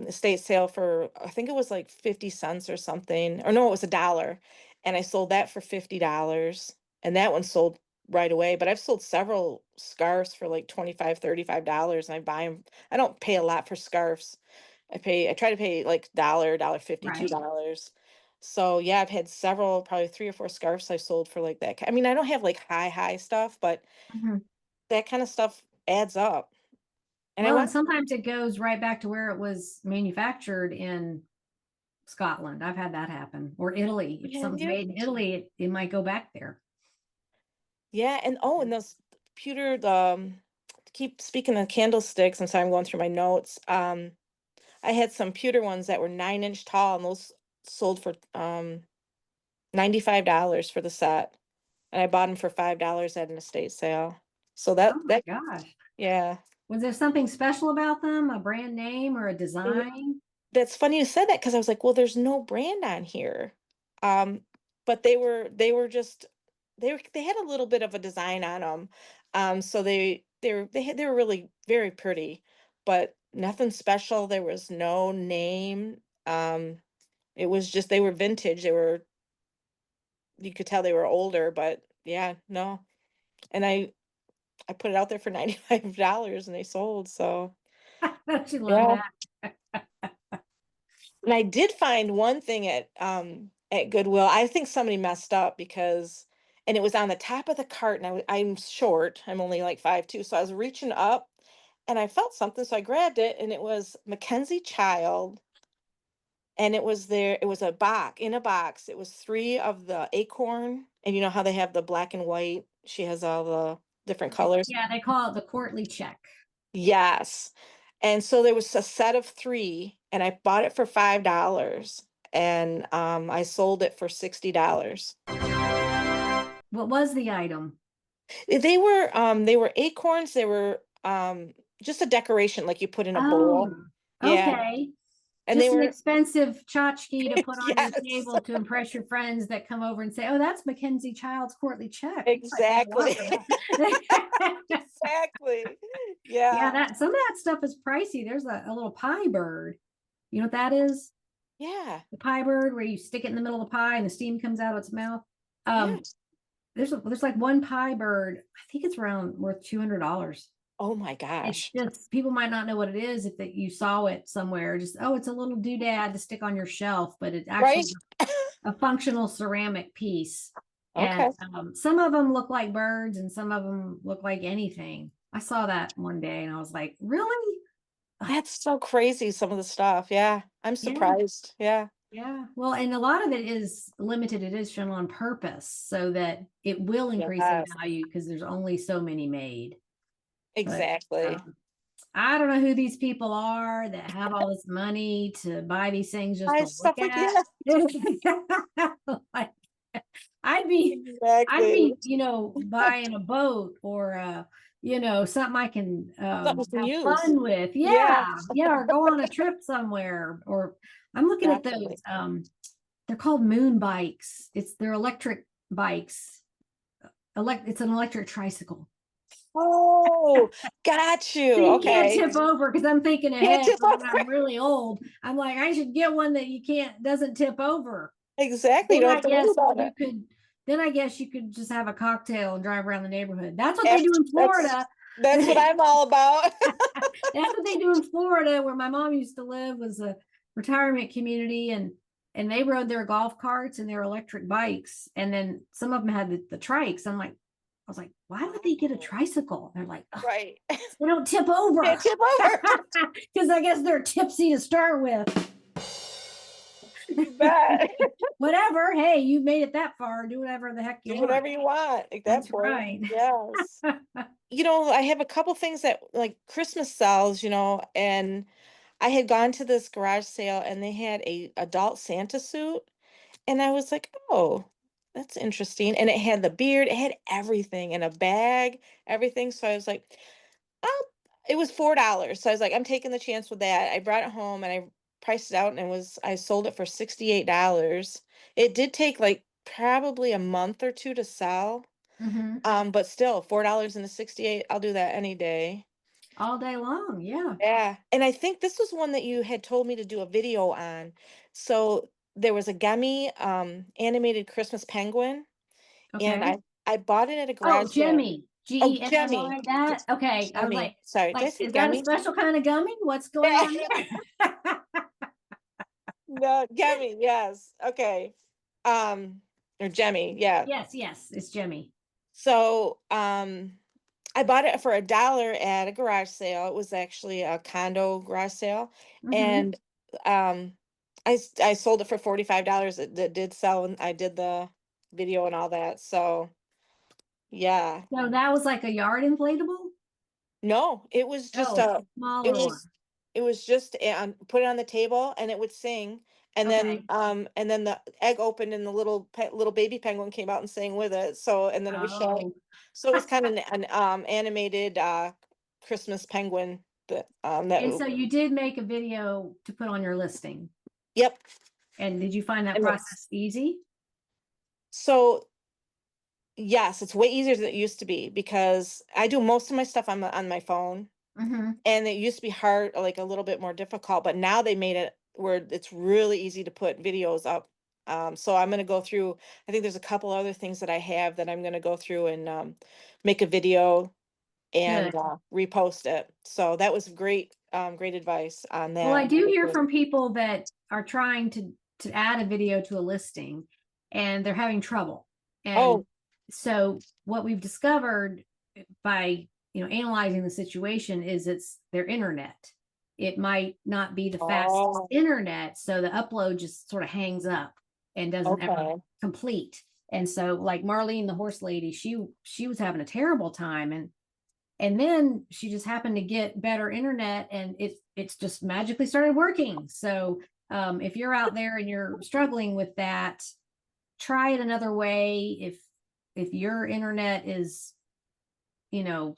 estate sale for I think it was like 50 cents or something. Or no, it was $1. And I sold that for $50. And that one sold right away. But I've sold several scarves for like 25, $35. And I buy them. I don't pay a lot for scarves. I try to pay like dollar fifty, Right. $2. So yeah, I've had several, probably 3 or 4 scarves I sold for like that. I mean, I don't have like high stuff, but Mhm. that kind of stuff adds up. And I Well, and want sometimes it goes right back to where it was manufactured in Scotland. I've had that happen. Or Italy. If have something's you? made in Italy, it might go back there. Yeah, and oh, and those pewter, keep speaking of candlesticks, I'm sorry, I'm going through my notes. I had some pewter ones that were 9 inch tall, and those sold for $95 for the set. And I bought them for $5 at an estate sale. So Oh my that gosh. yeah. Was there something special about them? A brand name or a design? That's funny you said that because I was like, well, there's no brand on here. Um, but they were just they had a little bit of a design on them. So they were really very pretty, but nothing special. There was no name. It was just they were vintage. They were you could tell they were older, but yeah, no. And I put it out there for $95 and they sold. So Don't you love yeah. that? And I did find one thing at Goodwill. I think somebody messed up because and it was on the top of the cart and I'm short. I'm only like 5'2", so I was reaching up and I felt something, so I grabbed it and it was Mackenzie Child and it was a box in a box. It was 3 of the acorn and you know how they have the black and white. She has all the different colors. Yeah, they call it the courtly check. Yes. And so there was a set of 3 and I bought it for $5 and I sold it for $60. What was the item? They were acorns, they were just a decoration like you put in a bowl. Oh, Yeah. okay. And they Just an were expensive tchotchke to put on your yes. table to impress your friends that come over and say, "Oh, that's Mackenzie Child's courtly check. We might pay a lot Exactly. for that." Exactly. Yeah, Yeah. that some of that stuff is pricey. There's a little pie bird. You know what that is? Yeah. The pie bird where you stick it in the middle of the pie and the steam comes out of its mouth. Yeah. There's like one pie bird. I think it's around worth $200. Oh my It's gosh. just people might not know what it is if that you saw it somewhere. Just, oh, it's a little doodad to stick on your shelf, but it actually Right? is a functional ceramic piece. Okay. And some of them look like birds and some of them look like anything. I saw that one day and I was like, really? That's so crazy, some of the stuff. Yeah. I'm Yeah. surprised. Yeah. Yeah. Well, and a lot of it is limited edition on purpose so that it will increase in Yes. value because there's only so many made. But Exactly. I don't know who these people are that have all this money to buy these things just I to look stuff like at. yeah. Like, I'd be, Exactly. buying a boat or something I can Something to have use. fun with. Yeah. Yeah, or go on a trip somewhere. Or I'm looking at Definitely. those. They're called moon bikes. They're electric bikes. It's an electric tricycle. Oh, got you. So you can't Okay. tip over because I'm thinking Can't ahead tip for when over. I'm really old. I'm like, I should get one that doesn't tip over. Exactly. You Then don't I have to worry guess about you it. could then I guess you could just have a cocktail and drive around the neighborhood. That's what they do in That's Florida. that's what I'm all about. That's what they do in Florida, where my mom used to live, was a retirement community, and they rode their golf carts and their electric bikes, and then some of them had the trikes. I was like, why would they get a tricycle? They're like, oh, Right. they don't tip over. Can't tip over. Because I guess they're tipsy to start with. You bet. Whatever. Hey, you made it that far. Do whatever the heck you Do want. whatever you want at that That's point. right. Yes. I have a couple things that like Christmas sells, and I had gone to this garage sale and they had a adult Santa suit. And I was like, oh, that's interesting. And it had the beard, it had everything in a bag, everything. So I was like, oh, it was $4. So I was like, I'm taking the chance with that. I brought it home and I priced it out and I sold it for $68. It did take like probably a month or two to sell. Mhm. But still $4 and a 68, I'll do that any day. All day long. Yeah. Yeah. And I think this was one that you had told me to do a video on. So there was a gummy animated Christmas penguin, and Okay. I bought it at a Oh, garage sale. Gemmy. Oh, Jemmy. Gemmy. That. Okay. I was Jemmy. like, Sorry, did I say is that a gummy? special kind of gummy? What's going Yeah. on there? No, Gemmy, yes. Okay. Or Jemmy, yeah. Yes, it's Gemmy. So I bought it for $1 at a garage sale. It was actually a condo garage sale. Mhm. And um I sold it for $45. It did sell and I did the video and all that. So yeah. So that was like a yard inflatable? No, it was just Oh, it's a a it smaller one. was it was just put it on the table and it would sing, Okay. and then the egg opened and the little baby penguin came out and sang with it. So and then it was showing. Oh. So it was kind of an animated Christmas penguin that And so you did make a video to put on your listing. yep. And did you find that And process easy? so yes, it's way easier than it used to be because I do most of my stuff on my phone. Mm-hmm. And it used to be hard, like a little bit more difficult, but now they made it where it's really easy to put videos up. So I'm going to go through, I think there's a couple other things that I have that I'm going to go through and make a video and Good. repost it. So that was great advice on Well, I that. do hear from people that are trying to add a video to a listing and they're having trouble. And Oh, so what we've discovered by, analyzing the situation is it's their internet. It might not be the fastest oh, internet, so the upload just sort of hangs up and doesn't ever okay. complete. And so like Marlene, the horse lady, she was having a terrible time, and then she just happened to get better internet and it's just magically started working. So if you're out there and you're struggling with that, try it another way. If your internet is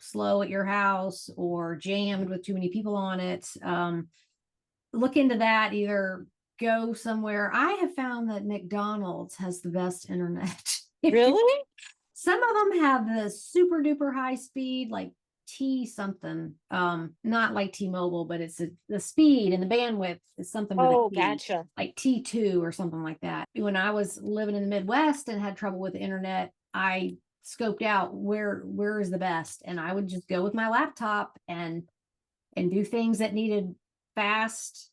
slow at your house or jammed with too many people on it, look into that. Either go somewhere. I have found that McDonald's has the best internet. Really? Some of them have the super duper high speed, like T something, not like T-Mobile, but it's the speed and the bandwidth is something with a Oh, T, gotcha. like T2 or something like that. When I was living in the Midwest and had trouble with the internet, I scoped out where is the best, and I would just go with my laptop and do things that needed fast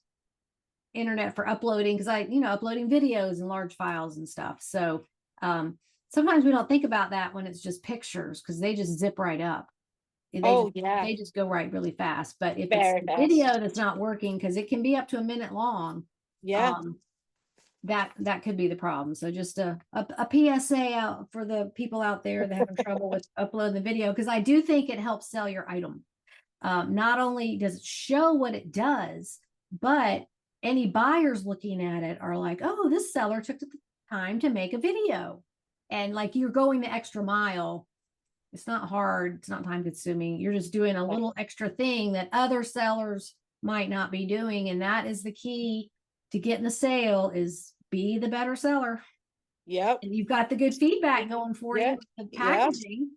internet for uploading, because uploading videos and large files and stuff. So sometimes we don't think about that when it's just pictures because they just zip right up. Oh, yeah. They just go right really fast. But if it's Very the fast. video that's not working, because it can be up to a minute long, Yeah. that could be the problem. So just a PSA out for the people out there that having trouble with uploading the video, because I do think it helps sell your item. Not only does it show what it does, but any buyers looking at it are like, oh, this seller took the time to make a video. And like you're going the extra mile. It's not hard. It's not time consuming. You're just doing a little extra thing that other sellers might not be doing. And that is the key to getting the sale is be the better seller. Yep. And you've got the good feedback going for you Yeah. with the Yep. packaging.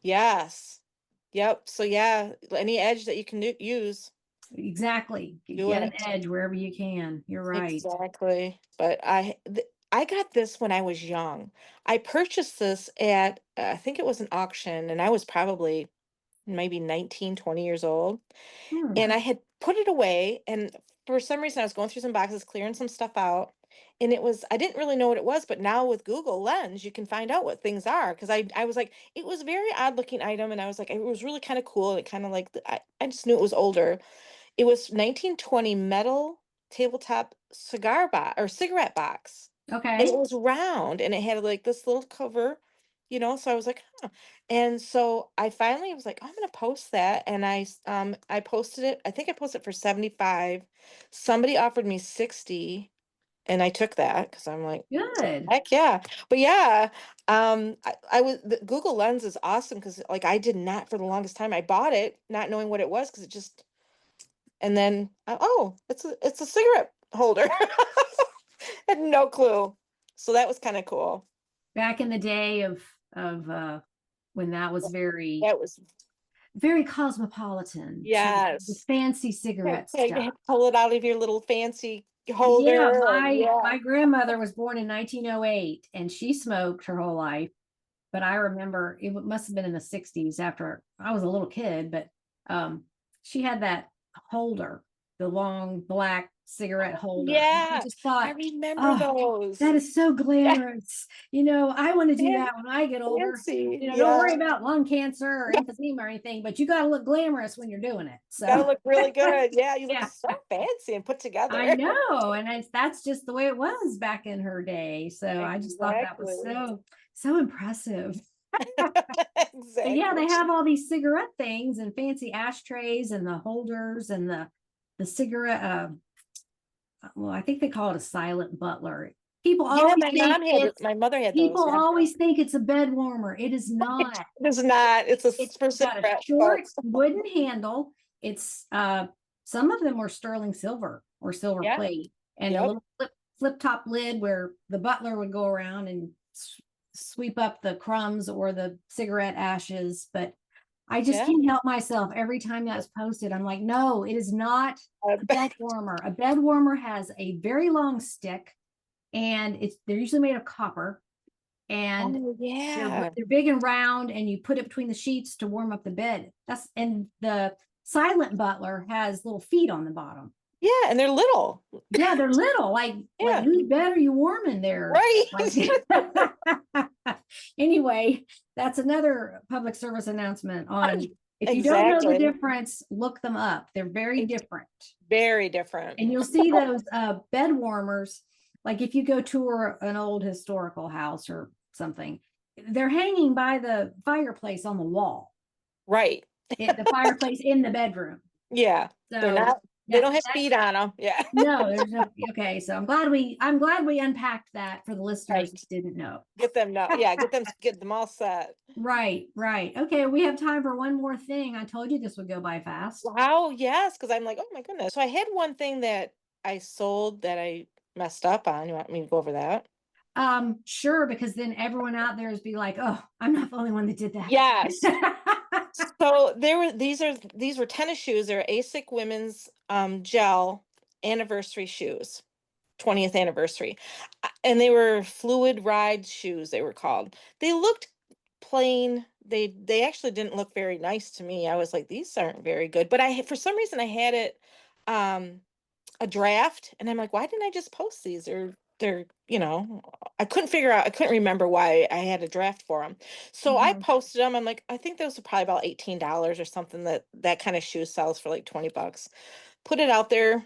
Yes. Yep. So yeah, any edge that you can use. Exactly. Do Get it. an edge wherever you can. You're right. Exactly. But I got this when I was young. I purchased this at I think it was an auction, and I was probably maybe 19, 20 years old. Hmm. And I had put it away, and for some reason I was going through some boxes, clearing some stuff out. And I didn't really know what it was, but now with Google Lens, you can find out what things are. Because I was like, it was a very odd looking item, and I was like, it was really kind of cool. It kind of like, I just knew it was older. It was 1920 metal tabletop cigar box or cigarette box. And Okay. it was round and it had like this little cover, so I was like, huh. And so I finally was like, "Oh, I'm gonna post that." And I posted it. I think I posted it for 75. Somebody offered me 60 and I took that because I'm like, Good. heck yeah. But yeah, I was the Google Lens is awesome because like I did not for the longest time. I bought it not knowing what it was because it just and then, oh, it's a cigarette holder. Had no clue. So that was kind of cool. Back in the day of when that was very That was very cosmopolitan to the yes. fancy cigarette Yeah, you stuff. had to pull it out of your little fancy Yeah, holder. And yeah. my grandmother was born in 1908 and she smoked her whole life. But I remember must have been in the 60s after I was a little kid, but she had that holder, the long black cigarette holder. And I Yeah, just I thought, remember oh, those. that is so Yeah, glamorous. I want to do that when I get older. fancy. Don't Yeah, worry about lung cancer or emphysema or anything, but you got to look glamorous when you're doing it. gotta So, look really good. Yeah, you look yeah. so fancy and put I together. know, and that's just the way it was back in her day. So I just thought that was Exactly. so impressive. But yeah, Exactly. they have all these cigarette things and fancy ashtrays and the holders and the cigarette. Well, I think they call it a silent butler. People Yeah, always think my mother had those. people Yeah. always think it's a bed warmer. It is not. It's not. It's a It's for got a cigarette, short folks. wooden handle. It's some of them were sterling silver or silver Yeah. plate, and a Yep. little flip top lid where the butler would go around and sweep up the crumbs or the cigarette ashes. But I just Yeah. can't help myself every time that's posted. I'm like, no, it is not a bed warmer. A bed warmer has a very long stick, and they're usually made of copper, and Oh, yeah. they're big and round, and you put it between the sheets to warm up the bed. And the silent butler has little feet on the bottom. Yeah, and they're little. Yeah, they're little, like Yeah. whose bed are you warming there? Right. Like, anyway, that's another public service announcement on if you don't know the Exactly. difference, look them up. They're very different. Very different. And you'll see those bed warmers, like if you go tour an old historical house or something, they're hanging by the fireplace on the wall. Right. The fireplace in the bedroom. Yeah. So They're not, they don't have feet on them. Yeah. no, there's no. Okay, so I'm glad we unpacked that for the listeners Right. who didn't know. Get them now. Yeah, get them all set. Right. Okay, we have time for one more thing. I told you this would go by fast. Wow, yes, because I'm like, oh my goodness. So I had one thing that I sold that I messed up on. You want me to go over that? Sure, because then everyone out there is be like, oh, I'm not the only one that did that. Yes. So these were tennis shoes. They're ASIC women's gel anniversary shoes, 20th anniversary. And they were fluid ride shoes, they were called. They looked plain. They actually didn't look very nice to me. I was like, these aren't very good. But for some reason I had it a draft and I'm like, why didn't I just post these? Or they're, you know, I couldn't remember why I had a draft for them. So I Mhm. posted them. I'm like, I think those are probably about $18 or something, that kind of shoe sells for like 20 bucks. Put it out there.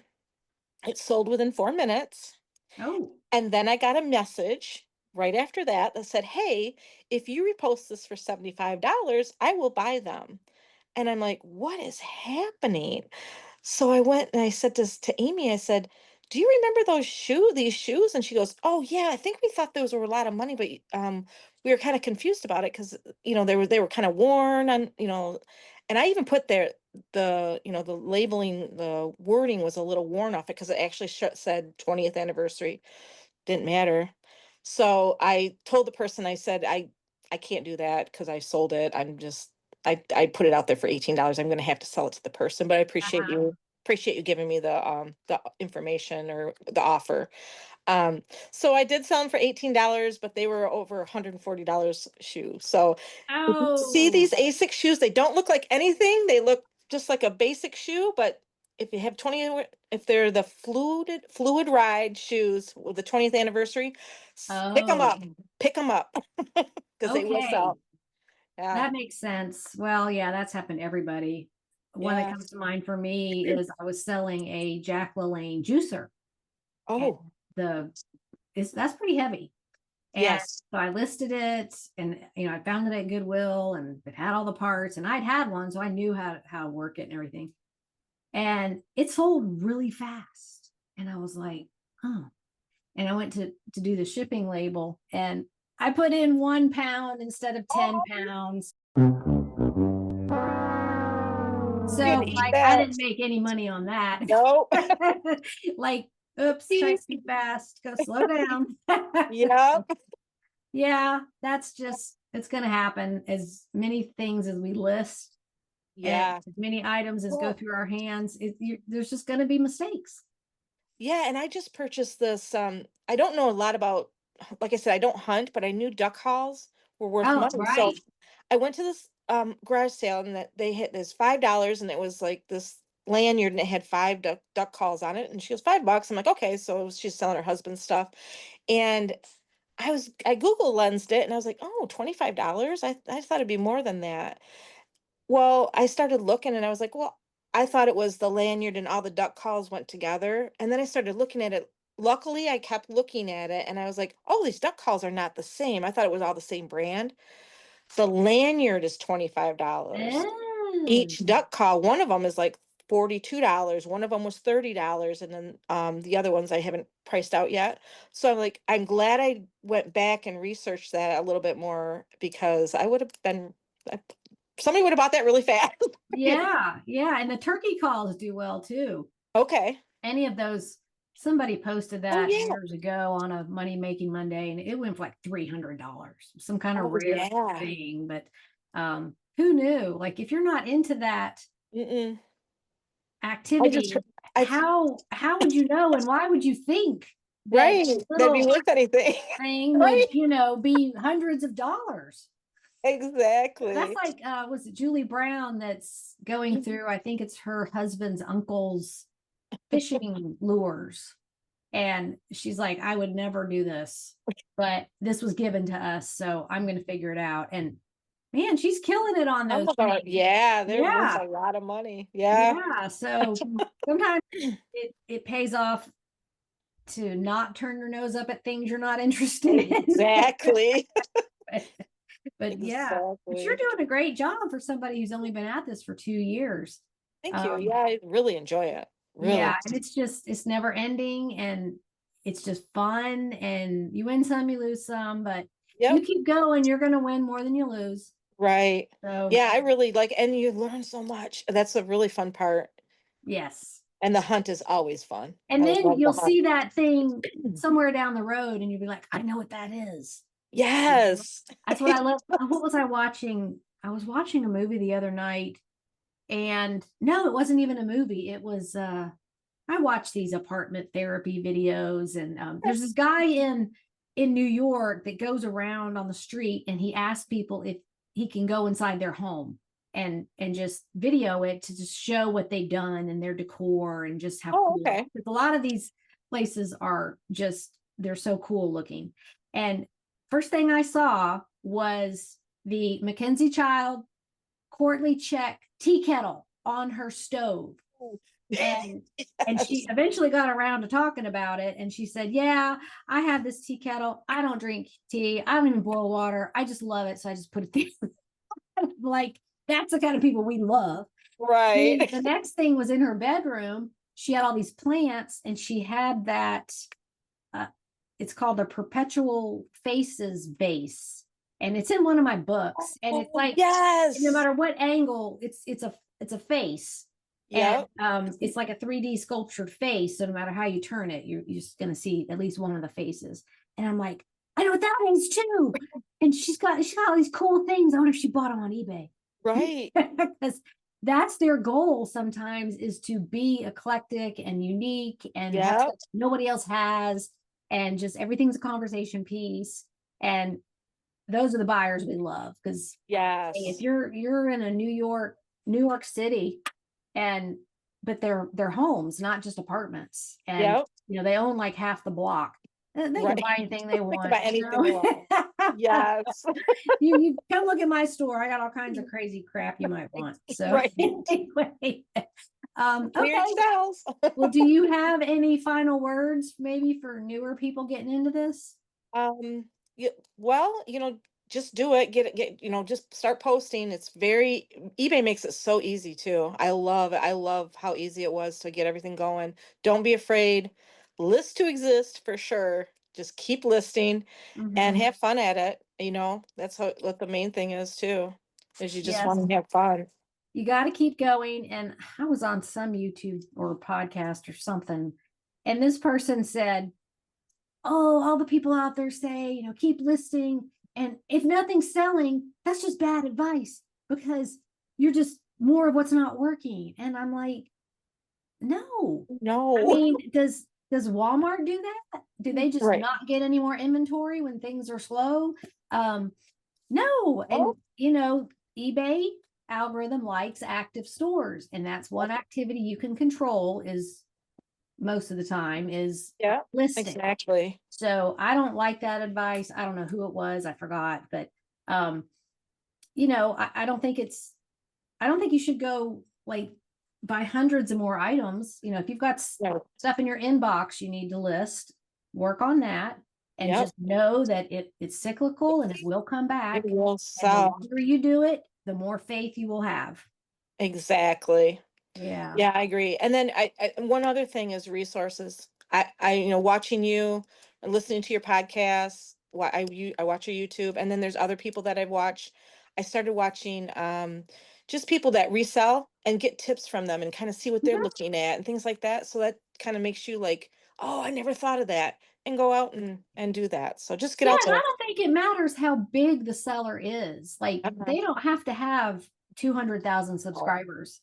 It sold within 4 minutes. Oh, And then I got a message right after that said, "Hey, if you repost this for $75, I will buy them." And I'm like, what is happening? So I went and I said this to Amy. I said, "Do you remember these shoes?" And she goes, "Oh yeah, I think we thought those were a lot of money, but we were kind of confused about it because they were kind of worn on, and I even put the labeling, the wording was a little worn off it because it actually said 20th anniversary. Didn't matter. So I told the person, I said, I can't do that because I sold it. I put it out there for $18. I'm gonna have to sell it to the person, but I uh-huh. appreciate you giving me the information or the offer. Um, so I did sell them for $18, but they were over $140 shoe. So if you see Oh, these ASIC shoes, they don't look like anything. They look just like a basic shoe, but if you have if they're the fluid ride shoes with the 20th anniversary, pick them oh, up, pick them up because they will okay. sell. Yeah. That makes sense. Well, yeah, that's happened to everybody. One that comes Yes. to mind for me is I was selling a Jack LaLanne juicer, and Oh, the that's pretty heavy. And yes. so I listed it, and I found it at Goodwill, and it had all the parts, and I'd had one, so I knew how to work it and everything. And it sold really fast. And I was like, oh. And I went to do the shipping label, and I put in 1 pound instead of 10 Oh, pounds. you're So gonna eat like I that. didn't make any money on that. No. Like, oops, type too fast, go slow down. Yep. Yeah, that's just it's gonna happen. As many things as we list and Yeah. as many items as go Well, through our hands, there's just gonna be mistakes. yeah, and I just purchased this. I don't know a lot about, like I said, I don't hunt, but I knew duck calls were worth Oh, money. So right. I went to this garage sale and that they hit this $5 and it was like this lanyard and it had five duck calls on it. And she goes, $5. I'm like, okay. So she's selling her husband's stuff. And I Google lensed it and I was like, oh, $25. I thought it'd be more than that. Well, I started looking and I was like, well, I thought it was the lanyard and all the duck calls went together. And then I started looking at it. Luckily, I kept looking at it and I was like, oh, these duck calls are not the same. I thought it was all the same brand. The lanyard is $25. Oh, Each duck call, one of them is like $42. One of them was $30. And then the other ones I haven't priced out yet. So I'm glad I went back and researched that a little bit more because I would have been, I- somebody would have bought that really fast. yeah, yeah. And the turkey calls do well too. Okay. Any of those, somebody posted Oh that yeah. years ago on a Money Making Monday, and it went for like $300, some kind of Oh rare yeah. thing. But who knew? Like, if you're not into that Mm-mm. I just activity, heard- I how would you know, and why would you think that right. That'd be little worth anything. thing would, Right. be hundreds of dollars? That's Exactly. like was it Julie Brown that's going Mhm. through, I think it's her husband's uncle's fishing lures. And she's like, I would never do this, but this was given to us, so I'm going to figure it out. And man, she's killing it on Oh those my God. things. Yeah, they're worth Yeah. a lot of money. Yeah. Yeah. So sometimes it pays off to not turn your nose up at things you're not interested in. Exactly. But yeah, but you're Exactly. doing a great job for somebody who's only been at this for 2 years. Thank you. Um, Yeah, I really enjoy it. Really. yeah, and it's never ending, and it's just fun, and you win some, you lose some, but you Yep. keep going, you're gonna win more than you lose. Right. So Yeah, I really like, and you learn so much. That's a really fun part. yes. And the hunt is always fun. And I then love the you'll hunt. see that thing somewhere down the road and you'll be like, I know what that is. Yes. That's what I love. What was I watching? I was watching a movie the other night, and no, it wasn't even a movie. It was I watch these apartment therapy videos, and there's this guy in New York that goes around on the street, and he asks people if he can go inside their home and just video it to just show what they've done and their decor and just how Oh, cool. okay. Because a lot of these places are just they're so cool looking. And first thing I saw was the Mackenzie Child Courtly Check tea kettle on her stove. And she eventually got around to talking about it, and she said, yeah, I have this tea kettle. I don't drink tea. I don't even boil water. I just love it, so I just put it there. Like, that's the kind of people we love. Right. The next thing was in her bedroom. She had all these plants, and she had that it's called a perpetual faces vase, and it's in one of my books. And it's like, yes, no matter what angle, it's a face. yeah, And it's like a 3D sculptured face. So no matter how you turn it, you're just going to see at least one of the faces. And I'm like, I know what that is too. And she's got all these cool things. I wonder if she bought them on eBay. right. Because that's their goal sometimes, is to be eclectic and unique and have Yeah, stuff nobody else has. And just everything's a conversation piece. And those are the buyers we love, because yes, if you're in a New York City, but they're homes, not just apartments, and yep, they own like half the block. They can right. buy anything they They can want. buy anything they want. Yes, You come look at my store. I got all kinds of crazy crap you might want. So right. anyway, Weird okay. styles. Well, do you have any final words maybe for newer people getting into this? Yeah, well, just do it. Get, just start posting. It's very, eBay makes it so easy too. I love it. I love how easy it was to get everything going. Don't be afraid. List to exist for sure. Just keep listing and Mhm. have fun at it. That's what the main thing is too, is you just Yes. want to have fun. You got to keep going. And I was on some YouTube or podcast or something, and this person said, oh, all the people out there say, keep listing. And if nothing's selling, that's just bad advice, because you're just more of what's not working. And I'm like, no. I No. mean, does Walmart do that? Do they just Right. not get any more inventory when things are slow? No. Oh, And eBay algorithm likes active stores, and that's one activity you can control, is most of the time, is yeah, listing. exactly. So I don't like that advice. I don't know who it was. I forgot. But I don't think you should go like buy hundreds of more items. If you've got Yeah. stuff in your inbox you need to list, work on that, and Yep. just know that it's cyclical and it will come It back. will And the sell. longer you do it, the more faith you will have. Exactly. Yeah. Yeah, I agree. And then one other thing is resources. Watching you and listening to your podcasts. I watch your YouTube, and then there's other people that I've watched. I started watching just people that resell and get tips from them and kind of see what they're Mhm. looking at and things like that. So that kind of makes you like, oh, I never thought of that, and go out and do that. So just get Yeah, out and I there. don't think it matters how big the seller is. Like, Uh-huh. they don't have to have 200,000 subscribers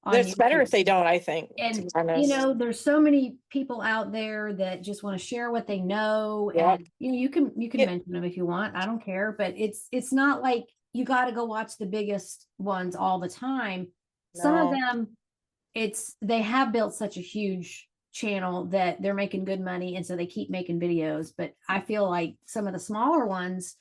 on It's better if YouTube. they don't, I think, to And be honest. there's so many people out there that just want to share what they know. Yep. And you can Yeah. mention them if you want. I don't care. But it's not like you got to go watch the biggest ones all the time. Some of No. them, they have built such a huge channel that they're making good money, and so they keep making videos. But I feel like some of the smaller ones,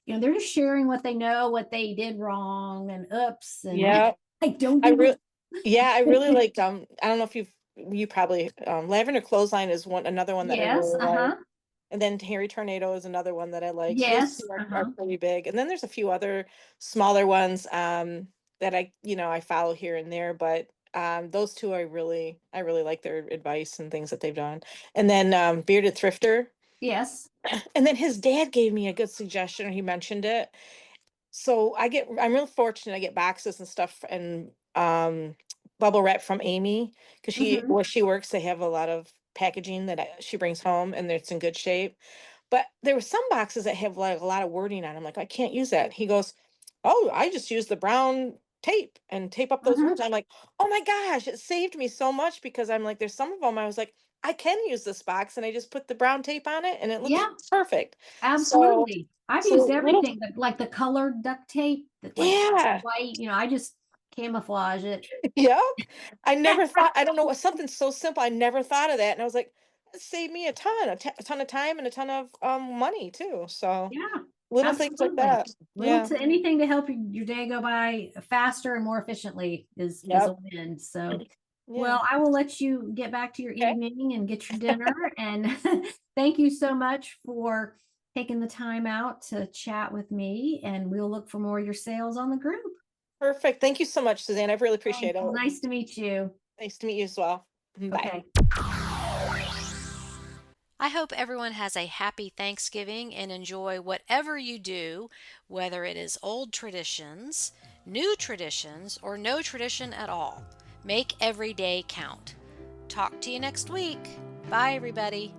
they're just sharing what they know, what they did wrong, and oops, and Yeah. like, don't I give really, up. yeah, I really like, I don't know if you probably, Lavender Clothesline is another one that I Yes. really like. Uh-huh. And then Harry Tornado is another one that I like. So those Yes. two are Uh-huh. pretty big. And then there's a few other smaller ones, that I follow here and there, but those two I really like their advice and things that they've done. And then Bearded Thrifter. Yes. And then his dad gave me a good suggestion, or he mentioned it. So I'm real fortunate. I get boxes and stuff and bubble wrap from Amy, because Mhm. where she works, they have a lot of packaging that she brings home, and it's in good shape. But there were some boxes that have like a lot of wording on them. Like, I can't use that. He goes, "Oh, I just use the brown tape and tape up those Mhm. words." I'm like, "Oh my gosh, it saved me so much," because I'm like, there's some of them I was like, I can use this box, and I just put the brown tape on it and it looks Yeah, perfect. So, absolutely. I've used so little, everything, like the colored duct tape that, like, yeah. white, I just camouflage it. Yeah. I never thought, I don't know, something so simple. I never thought of that. And I was like, saved me a ton of time and a ton of money too. So Yeah, little things like absolutely. that. Little Yeah. to anything to help your day go by faster and more efficiently is a Yep. win. So, Yeah. well, I will let you get back to your Okay. evening and get your dinner. And thank you so much for taking the time out to chat with me. And we'll look for more of your sales on the group. Perfect. Thank you so much, Suzanne. I really appreciate Thanks. it. Nice to meet you. Nice to meet you as well. Bye. Okay. I hope everyone has a happy Thanksgiving and enjoy whatever you do, whether it is old traditions, new traditions, or no tradition at all. Make every day count. Talk to you next week. Bye, everybody.